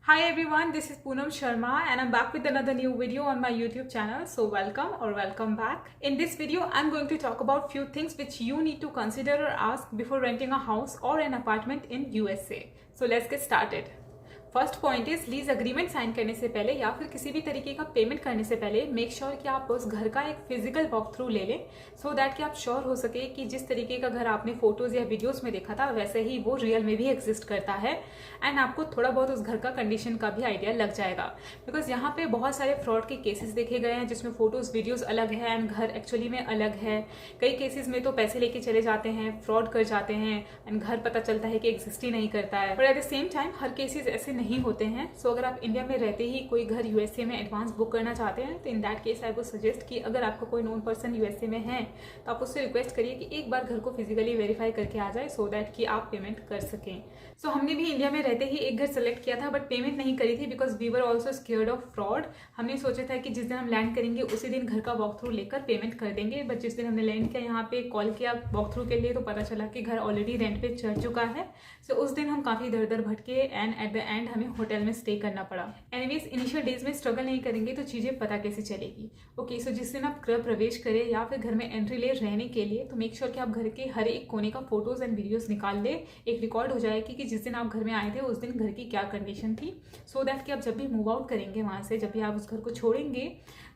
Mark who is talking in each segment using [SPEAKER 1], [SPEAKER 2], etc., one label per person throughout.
[SPEAKER 1] Hi everyone, this is Poonam Sharma and I'm back with another new video on my YouTube channel. So welcome or welcome back. In this video, I'm going to talk about few things which you need to consider or ask before renting a house or an apartment in USA. So let's get started. First point is lease agreement sign करने से पहले या फिर किसी भी तरीके का payment करने से पहले मेक श्योर कि आप उस घर का एक फिजिकल वॉक थ्रू ले लें सो दैट कि आप श्योर हो सके कि जिस तरीके का घर आपने फोटोज या वीडियोस में देखा था वैसे ही वो रियल में भी एग्जिस्ट करता है एंड आपको थोड़ा बहुत उस घर का कंडीशन का भी आइडिया लग जाएगा। बिकॉज यहाँ पे बहुत सारे फ्रॉड के केसेस देखे गए हैं जिसमें फोटोज वीडियोज अलग है एंड घर एक्चुअली में अलग है। कई केसेस में तो पैसे लेके चले जाते हैं, फ्रॉड कर जाते हैं एंड घर पता चलता है कि एग्जिस्ट ही नहीं करता है। But at the same time her cases ऐसे नहीं होते हैं। सो अगर आप इंडिया में रहते ही कोई घर यूएसए में एडवांस बुक करना चाहते हैं तो in that case I would suggest कि अगर आपका कोई नोन पर्सन यूएसए में है तो आप उससे रिक्वेस्ट करिए कि एक बार घर को फिजिकली वेरीफाई करके आ जाए सो दैट कि आप पेमेंट कर सकें। सो हमने भी इंडिया में रहते ही एक घर सेलेक्ट किया था बट पेमेंट नहीं करी थी because we were also scared of fraud. हमने सोचा था कि जिस दिन हम लैंड करेंगे उसी दिन घर का वॉक थ्रू लेकर पेमेंट कर देंगे, बट जिस दिन हमने लैंड किया यहाँ पे कॉल किया वॉक थ्रू के लिए तो पता चला कि घर ऑलरेडी रेंट पे चढ़ चुका है। सो उस दिन हम काफ़ी इधर उधर भटके एंड एट द एंड हमें होटल में स्टे करना पड़ा। एनीवेज इनिशियल डेज में स्ट्रगल नहीं करेंगे तो चीज़ें पता कैसे चलेगी। ओके, सो जिस दिन आप गृह प्रवेश करें या फिर घर में एंट्री ले रहने के लिए तो मेक श्योर कि आप घर के हर एक कोने का फोटोज एंड वीडियोस निकाल ले। एक रिकॉर्ड हो जाएगी कि जिस दिन आप घर में आए थे उस दिन घर की क्या कंडीशन थी सो दैट कि आप जब भी मूव आउट करेंगे वहाँ से, जब भी आप उस घर को छोड़ेंगे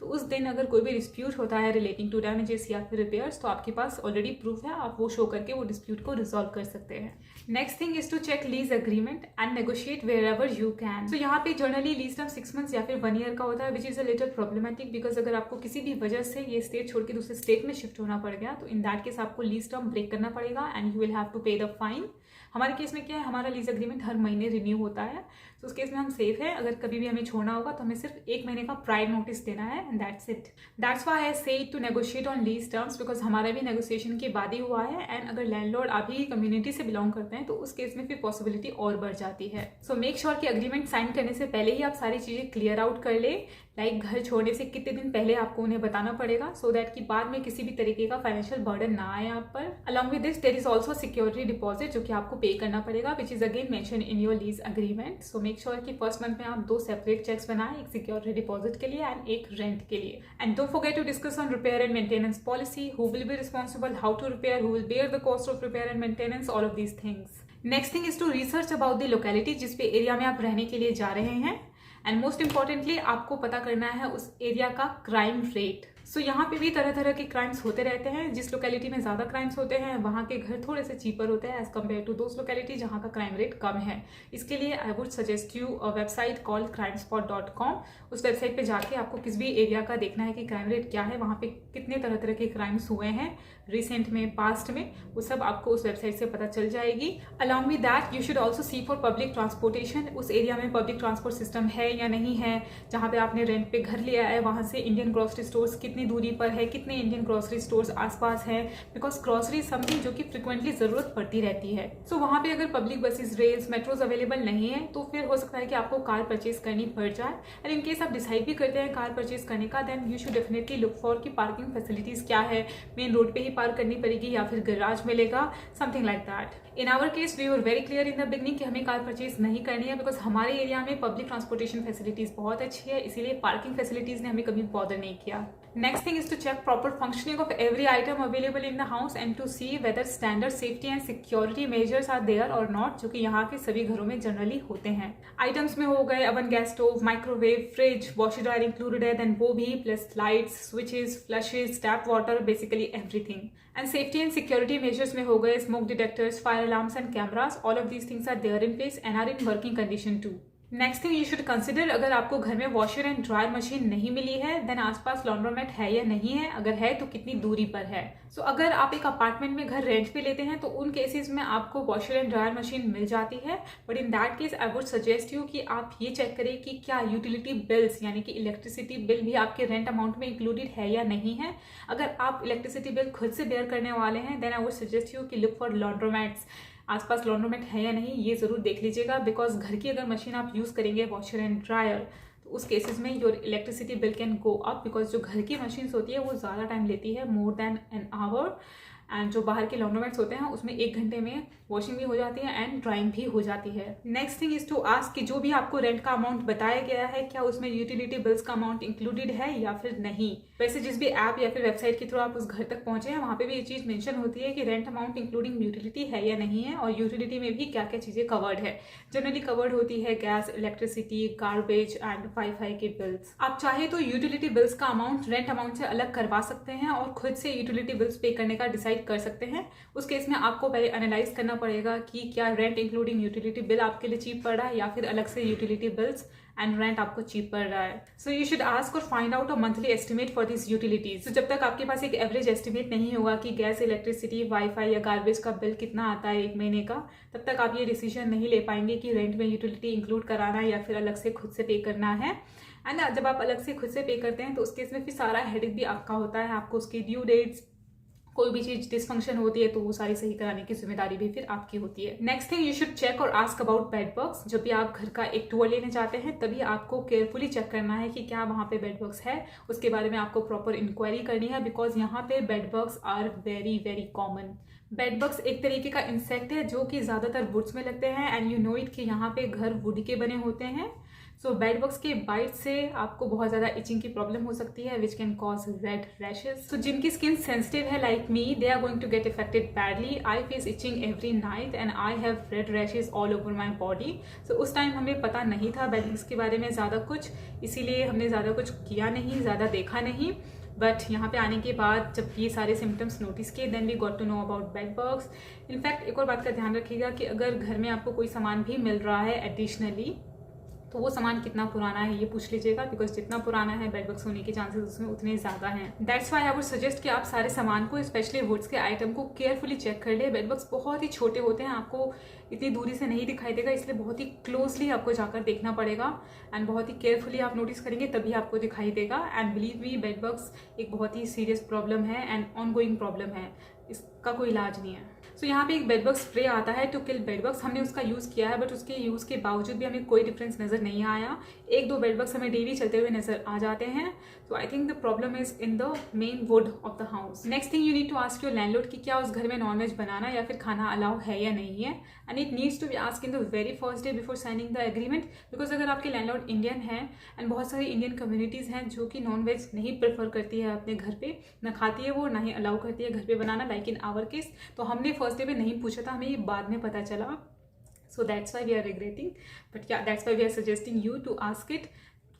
[SPEAKER 1] तो उस दिन अगर कोई भी डिस्प्यूट होता है रिलेटिंग टू डैमेजेस या फिर रिपेयर्स तो आपके पास ऑलरेडी प्रूफ है, आप वो शो करके वो डिस्प्यूट को रिजॉल्व कर सकते हैं। Next thing is to check lease agreement and negotiate wherever you can. तो यहाँ पे जनरली लीज टर्म 6 मंथ्स या फिर 1 ईयर का होता है which is a little problematic because अगर आपको किसी भी वजह से ये स्टेट छोड़ के दूसरे स्टेट में शिफ्ट होना पड़ गया तो इन दैट केस आपको लीज टर्म ब्रेक करना पड़ेगा and you will have to pay the fine. हमारे केस में क्या है, हमारा लीज अग्रीमेंट हर महीने रिन्यू होता है तो उस केस में हम सेफ है। अगर कभी भी हमें छोड़ना होगा तो हमें सिर्फ 1 महीने का प्रायर नोटिस देना है and that's it. That's why I say to negotiate on lease terms because हमारा भी नेगोशिएशन के बाद ही हुआ है एंड अगर लैंडलॉर्ड अभी कम्युनिटी से बिलोंग करते हैं तो उस केस में फिर पॉसिबिलिटी और बढ़ जाती है। सो मेक श्योर कि अग्रीमेंट साइन करने से पहले ही आप सारी चीजें क्लियर आउट कर ले, लाइक घर छोड़ने से कितने दिन पहले आपको उन्हें बताना पड़ेगा सो दैट कि बाद में किसी भी तरीके का फाइनेंशियल बर्डन ना आए आप पर। Along with this there is also security deposit जो कि आपको पे करना पड़ेगा which is again mention in your lease agreement. So make sure कि फर्स्ट मंथ में आप 2 सेपरेट चेक्स बनाएं, एक सिक्योरिटी डिपॉजिट के लिए एंड एक रेंट के लिए। And don't forget to discuss on repair and maintenance policy, who will be responsible, how to repair, who will bear the cost of repair and maintenance, all of these things. Next thing is to research about the locality जिस पे area में आप रहने के लिए जा रहे हैं एंड मोस्ट इंपॉर्टेंटली आपको पता करना है उस एरिया का क्राइम रेट। सो यहाँ पे भी तरह तरह के क्राइम्स होते रहते हैं। जिस लोकेलिटी में ज़्यादा क्राइम्स होते हैं वहाँ के घर थोड़े से चीपर होते हैं as compare to those locality जहाँ का क्राइम रेट कम है। इसके लिए I would suggest you a website called crimespot.com। उस वेबसाइट पे जाके आपको किस भी एरिया का देखना है कि क्राइम रेट क्या है, वहाँ पे कितने तरह तरह के क्राइम्स हुए हैं रिसेंट में, पास्ट में, वो सब आपको उस वेबसाइट से पता चल जाएगी। Along with that you should also see for public transportation. उस एरिया में पब्लिक ट्रांसपोर्ट सिस्टम है या नहीं है, जहाँ पे आपने रेंट पे घर लिया है वहाँ से इंडियन ग्रोसरी स्टोर्स कितनी दूरी पर है, कितने इंडियन ग्रोसरी स्टोर्स आसपास हैं, बिकॉज ग्रोसरी समथिंग जो कि फ्रिक्वेंटली जरूरत पड़ती रहती है। सो वहाँ पे अगर public buses, rails, metros available नहीं है तो फिर हो सकता है कि आपको कार परचेज करनी पड़ जाए। एंड इन केस आप डिसाइड भी करते हैं कार परचेज करने का then you should definitely look for कि पार्किंग फैसिलिटीज क्या है, मेन रोड पे ही पार्क करनी पड़ेगी या फिर गैराज मिलेगा, something like that. In our case we were very clear in the beginning कि हमें कार परचेज नहीं करनी है बिकॉज हमारे एरिया में पब्लिक ट्रांसपोर्टेशन फैसिलिटीज बहुत अच्छी है, इसीलिए पार्किंग फैसिलिटीज ने हमें कभी बॉदर नहीं किया। Next thing is to check proper functioning of every item available in the house and to see whether standard safety and security measures are there और नॉट, जो कि यहाँ के सभी घरों में जनरली होते हैं। आइटम्स में हो गए oven, gas stove, microwave, fridge, washer dryer included है, देन वो भी plus lights, switches, flushes, tap water, basically everything. And safety and security measures में हो गए smoke detectors, fire alarms and cameras, all of these things are there in place and are in working condition too. Next thing you should consider, अगर आपको घर में washer and dryer machine नहीं मिली है then आसपास लॉन्ड्रोमेट है या नहीं है, अगर है तो कितनी दूरी पर है। सो अगर आप एक अपार्टमेंट में घर रेंट पे लेते हैं तो उन केसेस में आपको वॉशर एंड ड्रायर मशीन मिल जाती है, but in that case I would suggest you कि आप ये चेक करें कि क्या यूटिलिटी बिल्स यानी कि इलेक्ट्रिसिटी बिल भी आपके रेंट अमाउंट में इंक्लूडेड है या नहीं है। अगर आप इलेक्ट्रिसिटी बिल खुद से बेयर करने वाले हैं then I would suggest you कि लुक फॉर लॉन्ड्रोमेट्स। आसपास लॉन्ड्रोमेट है या नहीं ये ज़रूर देख लीजिएगा बिकॉज घर की अगर मशीन आप यूज़ करेंगे वॉशर एंड ड्रायर तो उस केसेस में your electricity bill can go up because जो घर की मशीन्स होती है वो ज़्यादा टाइम लेती है, more than an hour, and जो बाहर के लॉन्ड्रोमेट्स होते हैं उसमें 1 घंटे में वॉशिंग भी हो जाती है एंड ड्राइंग भी हो जाती है। Next thing is to ask कि जो भी आपको रेंट का अमाउंट बताया गया है क्या उसमें यूटिलिटी बिल्स का अमाउंट इंक्लूडेड है या फिर नहीं। वैसे जिस भी ऐप या फिर वेबसाइट के थ्रू आप उस घर तक पहुंचे हैं वहां पे भी ये चीज मेंशन होती है कि रेंट अमाउंट इंक्लूडिंग यूटिलिटी है या नहीं है, और यूटिलिटी में भी क्या क्या चीजें कवर्ड है। जनरली कवर्ड होती है gas, electricity, garbage and wifi के बिल्स। आप चाहे तो यूटिलिटी बिल्स का अमाउंट रेंट अमाउंट से अलग करवा सकते हैं और खुद से यूटिलिटी बिल्स पे करने का डिसाइड कर सकते हैं। उस केस में आपको पहले एनालाइज करना पड़ेगा कि क्या रेंट इंक्लूडिंग यूटिलिटी बिल आपके लिए चीप पड़ रहा है या फिर अलग से यूटिलिटी बिल्स एंड रेंट आपको चीप पड़ रहा है। सो यू शुड आस्क और find out a monthly estimate for this utilities. तो जब तक आपके पास एक एवरेज एस्टिमेट नहीं होगा कि गैस, इलेक्ट्रिसिटी, वाईफाई या गार्बेज का बिल कितना आता है एक महीने का, तब तक आप ये डिसीजन नहीं ले पाएंगे कि रेंट में यूटिलिटी इंक्लूड कराना है या फिर अलग से खुद से पे करना है। एंड जब आप अलग से खुद से पे करते हैं तो उस केस में फिर सारा हेडेक भी आपका होता है। आपको उसकी ड्यू डेट्स, कोई भी चीज डिसफंक्शन होती है तो वो सारी सही कराने की जिम्मेदारी भी फिर आपकी होती है। Next thing, you should check और आस्क अबाउट बेड बग्स। जब भी आप घर का एक टूर लेने जाते हैं तभी आपको केयरफुली चेक करना है कि क्या वहाँ पे बेड बग्स है, उसके बारे में आपको प्रॉपर इंक्वायरी करनी है, बिकॉज यहाँ पे bed bugs are very very common. Bed bugs एक तरीके का इंसेक्ट है जो कि ज्यादातर वुड्स में लगते हैं एंड यू नो इट कि यहाँ पे घर वुड के बने होते हैं। सो बेड बग्स के बाइट से आपको बहुत ज्यादा इचिंग की प्रॉब्लम हो सकती है which can cause red rashes. So जिनकी स्किन सेंसिटिव है like me, they are going to get affected badly. I face itching every night and I have red rashes all over my body. So उस time हमें पता नहीं था bed bugs के बारे में ज्यादा कुछ, इसीलिए हमने ज्यादा कुछ किया नहीं, ज्यादा देखा नहीं। बट यहाँ पे आने के बाद जब ये सारे सिम्टम्स नोटिस किए then we got to know about bed bugs. In fact एक और बात का ध्यान रखिएगा कि अगर घर में आपको कोई सामान भी मिल रहा है एडिशनली तो वो सामान कितना पुराना है ये पूछ लीजिएगा, बिकॉज जितना पुराना है बेड बग्स होने के चांसेस उसमें उतने ज्यादा हैं। That's why I would suggest कि आप सारे सामान को, स्पेशली वुड्स के आइटम को केयरफुली चेक कर ले। बेड बग्स बहुत ही छोटे होते हैं, आपको इतनी दूरी से नहीं दिखाई देगा, इसलिए बहुत ही क्लोजली आपको जाकर देखना पड़ेगा एंड बहुत ही केयरफुली आप नोटिस करेंगे तभी आपको दिखाई देगा। And believe me, bed bugs एक बहुत ही सीरियस प्रॉब्लम है एंड ऑनगोइंग प्रॉब्लम है, इसका कोई इलाज नहीं है। सो यहाँ पे एक बेडबग स्प्रे आता है टू किल बेडबग्स, हमने उसका यूज़ किया है बट उसके यूज़ के बावजूद भी हमें कोई डिफरेंस नज़र नहीं आया। एक दो बेडबग्स हमें डेली चलते हुए नजर आ जाते हैं। So I think the problem is in the main wood of the house. Next thing, you need to ask your landlord कि क्या उस घर में नॉनवेज बनाना या फिर खाना अलाउ है या नहीं है, and it needs to be ask in the very first day before signing the agreement. Because अगर आपके लैंडलॉर्ड इंडियन है एंड बहुत सारी इंडियन कम्युनिटीज़ हैं जो कि नॉनवेज नहीं प्रेफर करती है अपने घर पे, ना खाती है वो, ना ही अलाउ करती है घर पे बनाना, लाइक इन आवर केस। तो हमने फर्स्ट डे पे नहीं पूछा था, हमें ये बाद में पता चला। So that's why we are regretting, but yeah that's why we are suggesting you to ask it.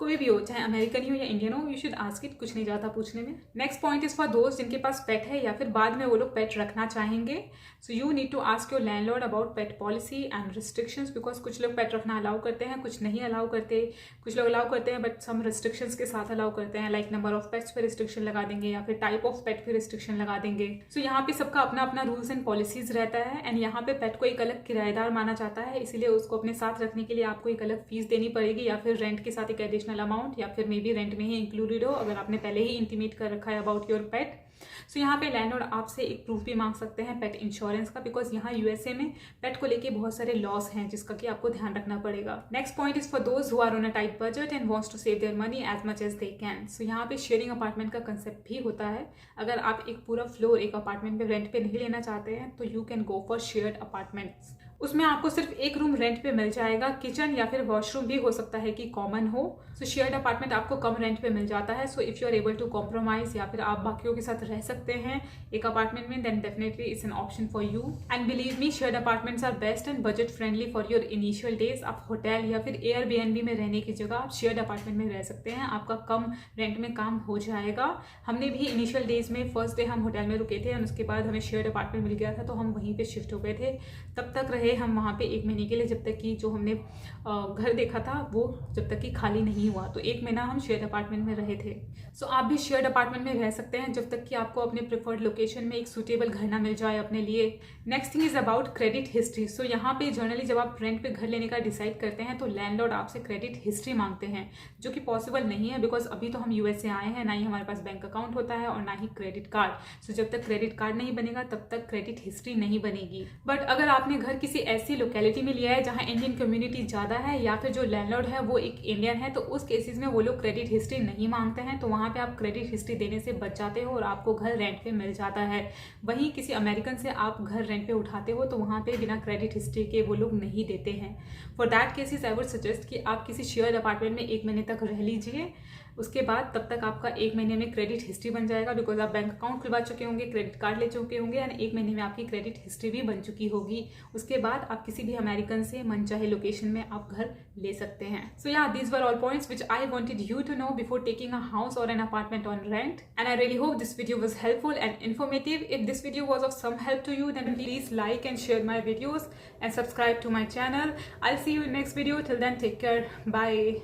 [SPEAKER 1] कोई भी हो, चाहे अमेरिकन ही हो या इंडियन हो, यू शुड आस्क इट, कुछ नहीं जाता पूछने में। नेक्स्ट पॉइंट इज फॉर दोस्त जिनके पास पेट है या फिर बाद में वो लोग पेट रखना चाहेंगे। So you need to ask your landlord about pet policy and restrictions, because कुछ लोग पेट रखना अलाउ करते हैं, कुछ नहीं अलाउ करते। कुछ लोग अलाउ करते हैं बट सम रिस्ट्रिक्शंस के साथ अलाउ करते हैं, लाइक नंबर ऑफ पेट्स पे रिस्ट्रिक्शन लगा देंगे या फिर टाइप ऑफ पेट पे रिस्ट्रिक्शन लगा देंगे। सो यहाँ पे सबका अपना अपना रूल्स एंड पॉलिसीज रहता है एंड यहाँ पे पेट को एक अलग किराएदार माना जाता है, इसीलिए उसको अपने साथ रखने के लिए आपको एक अलग फीस देनी पड़ेगी या फिर रेंट के साथ एक एडिशनल अमाउंट, या फिर मे बी रेंट में ही इंक्लूडेड हो अगर आपने पहले ही इंटीमेट कर रखा है अबाउट योर पेट। सो यहाँ पे लैंडलॉर्ड आपसे एक प्रूफ भी मांग सकते हैं पेट इंश्योरेंस का, बिकॉज यहाँ यूएसए में पेट को लेके बहुत सारे लॉस हैं जिसका कि आपको ध्यान रखना पड़ेगा। Next point is for those who are on a tight budget and wants to save their money as much as they can. So यहाँ पे शेयरिंग अपार्टमेंट का कंसेप्ट भी होता है। अगर आप एक पूरा फ्लोर एक अपार्टमेंट पे रेंट पे नहीं लेना चाहते हैं तो you can go for shared apartments. उसमें आपको सिर्फ एक रूम रेंट पे मिल जाएगा, किचन या फिर वॉशरूम भी हो सकता है कि कॉमन हो। सो शेयर्ड अपार्टमेंट आपको कम रेंट पे मिल जाता है। So if you are able to compromise या फिर आप बाकियों के साथ रह सकते हैं एक अपार्टमेंट में, then definitely it's an option for you. And believe me, shared apartments are best and budget friendly for your initial days. आप होटल या फिर एयरबीएनबी में रहने की जगह आप शेयर्ड अपार्टमेंट में रह सकते हैं, आपका कम रेंट में काम हो जाएगा। हमने भी इनिशियल डेज में फर्स्ट डे हम होटल में रुके थे और उसके बाद हमें शेयर्ड अपार्टमेंट मिल गया था, तो हम वहीं पे शिफ्ट हो गए थे। तब तक रहे हम वहाँ पे 1 महीने के लिए, जब तक कि जो हमने घर देखा था वो जब तक कि खाली नहीं हुआ, तो 1 महीना हम शेयर्ड अपार्टमेंट में रहे थे। सो आप भी शेयर्ड अपार्टमेंट में रह सकते हैं जब तक कि आपको अपने प्रेफर्ड लोकेशन में एक सूटेबल घर ना मिल जाए अपने लिए। Next thing is about credit history. So यहाँ पे जनरली जब आप रेंट पे घर लेने का डिसाइड करते हैं तो लैंडलॉर्ड आपसे क्रेडिट हिस्ट्री मांगते हैं, जो कि पॉसिबल नहीं है बिकॉज अभी तो हम यूएस से आए हैं, ना ही हमारे पास बैंक अकाउंट होता है और ना ही क्रेडिट कार्ड। सो जब तक क्रेडिट कार्ड नहीं बनेगा तब तक क्रेडिट हिस्ट्री नहीं बनेगी। बट अगर आपने घर किसी किसी ऐसी लोकेलिटी में लिया है जहां इंडियन कम्युनिटी ज़्यादा है या फिर जो लैंडलॉर्ड है वो एक इंडियन है, तो उस केसेस में वो लोग क्रेडिट हिस्ट्री नहीं मांगते हैं, तो वहाँ पे आप क्रेडिट हिस्ट्री देने से बच जाते हो और आपको घर रेंट पे मिल जाता है। वहीं किसी अमेरिकन से आप घर रेंट पे उठाते हो तो वहाँ पे बिना क्रेडिट हिस्ट्री के वो लोग नहीं देते हैं। For that cases I would suggest कि आप किसी शेयर अपार्टमेंट में 1 महीने तक रह लीजिए, उसके बाद तब तक आपका 1 महीने में क्रेडिट हिस्ट्री बन जाएगा, बिकॉज आप बैंक अकाउंट खुलवा चुके होंगे, क्रेडिट कार्ड ले चुके होंगे एंड 1 महीने में आपकी क्रेडिट हिस्ट्री भी बन चुकी होगी। उसके बाद आप किसी भी अमेरिकन से मनचाहे लोकेशन में आप घर ले सकते हैं। So yeah these were all points which I wanted you to know before taking a house or an apartment on rent, and I really hope this video was helpful and informative. If this video was of some help to you, then please like and share my videos and subscribe to my channel. I'll see you in next video. Till then, take care. Bye.